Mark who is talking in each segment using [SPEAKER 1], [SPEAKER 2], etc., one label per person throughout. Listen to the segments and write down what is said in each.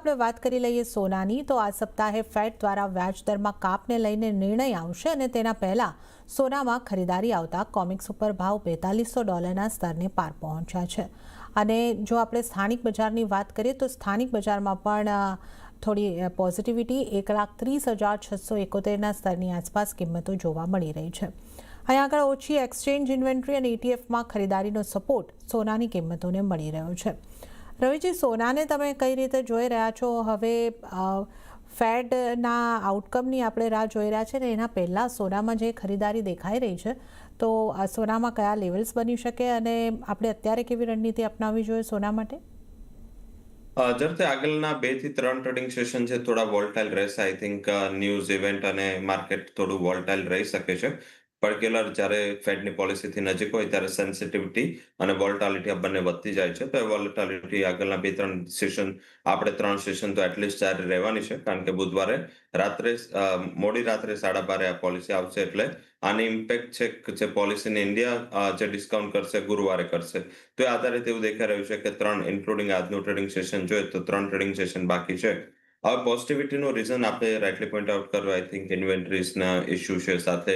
[SPEAKER 1] આપણે વાત કરી લઈએ સોનાની, તો આ સપ્તાહે ફેડ દ્વારા વ્યાજ દરમાં કાપને લઈને નિર્ણય આવશે અને તેના પહેલાં સોનામાં ખરીદારી આવતા કોમિક્સ ઉપર ભાવ $4500 સ્તરને પાર પહોંચ્યા છે. અને જો આપણે સ્થાનિક બજારની વાત કરીએ તો સ્થાનિક બજારમાં પણ થોડી પોઝિટિવિટી 1,30,671ના સ્તરની આસપાસ કિંમતો જોવા મળી રહી છે. અહીં આગળ ઓછી એક્સચેન્જ ઇન્વેન્ટરી અને ETFમાં ખરીદારીનો સપોર્ટ સોનાની કિંમતોને મળી રહ્યો છે. રવિજી, સોનાને તમે કઈ રીતે જોઈ રહ્યા છો? હવે ફેડના આઉટકમની આપણે રાહ જોઈ રહ્યા છે ને એના પહેલાં સોનામાં જે ખરીદારી દેખાઈ રહી છે, તો સોનામાં કયા લેવલ્સ બની શકે અને આપણે અત્યારે કેવી રણનીતિ અપનાવવી જોઈએ સોના માટે?
[SPEAKER 2] જ્યારે આગળના 2 થી 3 ટ્રેડિંગ સેશન છે થોડા વોલ્ટાઇલ રહેશે. આઈ થિંક ન્યૂઝ ઇવેન્ટ અને માર્કેટ થોડું વોલ્ટાઇલ રહી શકે છે. પર્ટિક્યુલર જ્યારે ફેડની પોલિસીથી નજીક હોય ત્યારે સેન્સિટિવિટી અને વોલ્ટાલિટી આ બંને વધતી જાય છે. તો એ વોલ્ટાલિટી આગળના 2-3 સેશન, આપણે 3 સેશન તો એટલીસ્ટ જારી રહેવાની છે, કારણ કે બુધવારે મોડી રાત્રે 12:30 આ પોલિસી આવશે. એટલે આની ઇમ્પેક્ટ છે જે પોલિસીને ઇન્ડિયા જે ડિસ્કાઉન્ટ કરશે ગુરુવારે કરશે. તો એ આધારિત એવું દેખાઈ રહ્યું છે કે 3 ઇન્ક્લુડિંગ આજનું ટ્રેડિંગ સેશન જોઈએ તો 3 ટ્રેડિંગ સેશન બાકી છે. હવે પોઝિટિવિટીનું રીઝન આપણે રાઇટલી પોઈન્ટ આઉટ કર્યું. આઈ થિંક ઇન્વેન્ટરીઝના ઇસ્યુ છે, સાથે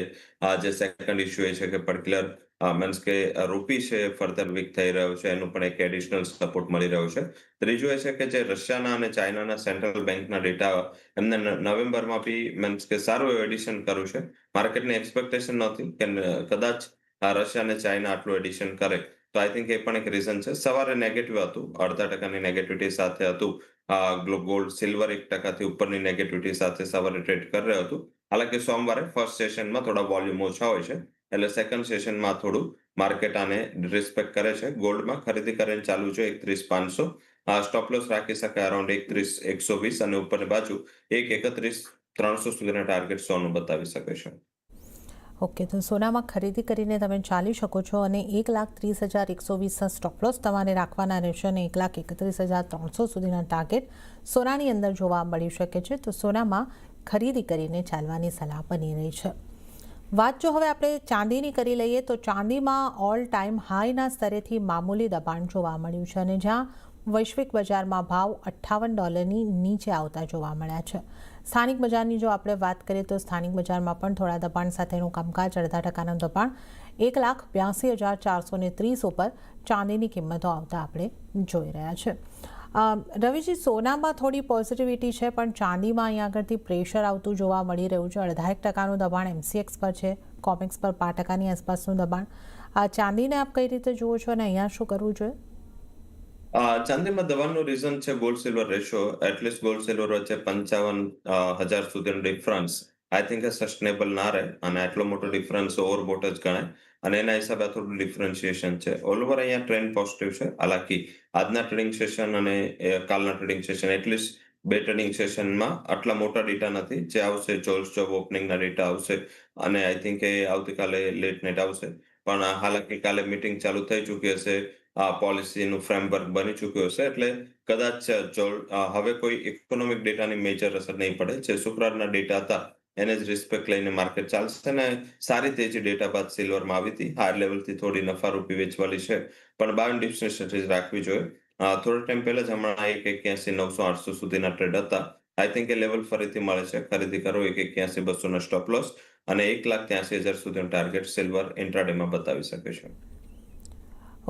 [SPEAKER 2] જે સેકન્ડ ઇસ્યુ એ છે કે પર્ટિક્યુલર મીન્સ કે રૂપી છે ફર્ધર વીક થઈ રહ્યો છે, એનું પણ એક એડિશનલ સપોર્ટ મળી રહ્યો છે. ત્રીજું એ છે કે જે રશિયાના અને ચાઇનાના સેન્ટ્રલ બેંકના ડેટા એમને નવેમ્બરમાં બી મીન્સ કે સારું એવું એડિશન કર્યું છે. માર્કેટની એક્સપેક્ટેશન નહોતી કે કદાચ રશિયા અને ચાઇના આટલું એડિશન કરે. તો આઈ થિંક એ પણ એક રીઝન છે. સવારે નેગેટિવ હતું, 0.5% નેગેટિવિટી સાથે હતું. ગોલ્ડ, સિલ્વર 1% ઉપરની નેગેટિવિટી સાથે સવારે ટ્રેડ કરી રહ્યું હતું. હાલાકી સોમવારે ફર્સ્ટ સેશનમાં થોડા વોલ્યુમ ઓછા હોય છે, એટલે સેકન્ડ સેશનમાં થોડું માર્કેટ આને રિસ્પેક્ટ કરે છે. ગોલ્ડમાં ખરીદી કરીને ચાલુ છે 31,500. સ્ટોપ લોસ રાખી શકાય અરાઉન્ડ 31,120 અને ઉપરની બાજુ 1,31,300 સુધીના ટાર્ગેટ સોનું બતાવી શકે છે.
[SPEAKER 1] ઓકે, તો સોનામાં ખરીદી કરીને તમે ચાલી શકો છો અને 1,30,120 સ્ટોપ લોસ તમારે રાખવાના રહેશે અને 1,31,300 સુધીના ટાર્ગેટ સોનાની અંદર જોવા મળી શકે છે. તો સોનામાં ખરીદી કરીને ચાલવાની સલાહ બની રહી છે. વાત જો હવે આપણે ચાંદીની કરી લઈએ તો ચાંદીમાં ઓલ ટાઈમ હાઈના સ્તરેથી મામૂલી દબાણ જોવા મળ્યું છે અને જ્યાં વૈશ્વિક બજારમાં ભાવ $58ની નીચે આવતા જોવા મળ્યા છે. સ્થાનિક બજારની જો આપણે વાત કરીએ તો સ્થાનિક બજારમાં પણ થોડા દબાણ સાથેનું કામકાજ, 0.5%નું દબાણ 1,82,430 ઉપર ચાંદીની કિંમતો આવતા આપણે જોઈ રહ્યા છે. રવિજી, સોનામાં થોડી પોઝિટિવિટી છે, પણ ચાંદીમાં અહીંયા આગળથી પ્રેશર આવતું જોવા મળી રહ્યું છે. 0.5%નું દબાણ MCX પર છે, કોમેક્સ પર 5%ની આસપાસનું દબાણ. ચાંદીને આપ કઈ રીતે જુઓ છો અને અહીંયા શું કરવું જોઈએ?
[SPEAKER 2] ચાંદીમાં દબાણનું રીઝન છે gold silver ratio. At least gold silver વચ્ચે 55,000 સુધીનો difference I think A sustainable ના રહે, અને આટલો મોટો ડિફરન્સ ઓવરબોટ જ ગણાય. અને એના હિસાબે થોડું ડિફરન્શિએશન છે. ઓલ ઓવર અહીંયા ટ્રેન્ડ પોઝિટિવ છે. હાલાકી આજના ટ્રેડિંગ સેશન અને કાલના ટ્રેડિંગ સેશન, એટલીસ્ટ 2 ટ્રેડિંગ સેશનમાં આટલા મોટા ડેટા નથી. જે આવશે જોબ્સ જોબ ઓપનિંગના ડેટા આવશે, અને આઈ થિંક એ આવતીકાલે લેટ નાઇટ આવશે. પણ હાલાકી કાલે મીટિંગ ચાલુ થઈ ચૂકી હશે, પોલિસીનું ફ્રેમવર્ક બની ચૂક્યું હશે, એટલે કદાચ હવે કોઈ ઇકોનોમિક ડેટાની મેજર અસર નહીં પડે. જે શુક્રવારના ડેટા હતા એને જ રિસ્પેક્ટ લઈને માર્કેટ ચાલશે. ને સારી તેજી ડેટા બાદ સિલ્વરમાં આવી હતી. હાયર લેવલથી થોડી નફારૂપી વેચવાલી છે, પણ બાય ડિપ્સની સ્ટ્રેટેજી રાખવી જોઈએ. થોડો ટાઈમ પહેલા જ હમણાં 1,81,900-800 સુધીના ટ્રેડ હતા. આઈ થિંક એ લેવલ ફરીથી મળે છે. ખરીદી કરો 1,81,200 સ્ટોપ લોસ અને 1,83,000 સુધીનો ટાર્ગેટ સિલ્વર ઇન્ટ્રાડેમાં બતાવી શકે છે.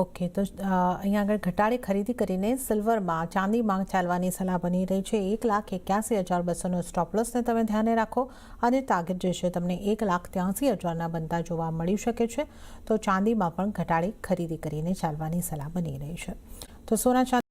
[SPEAKER 1] ઓકે, તો અહીંયા આગળ ઘટાડે ખરીદી કરીને સિલ્વરમાં ચાંદીમાં ચાલવાની સલાહ બની રહી છે. 1,81,200નો સ્ટોપ લોસને તમે ધ્યાને રાખો અને ટાર્ગેટ જે છે તમને 1,83,000ના બનતા જોવા મળી શકે છે. તો ચાંદીમાં પણ ઘટાડે ખરીદી કરીને ચાલવાની સલાહ બની રહી છે. તો સોના ચાંદી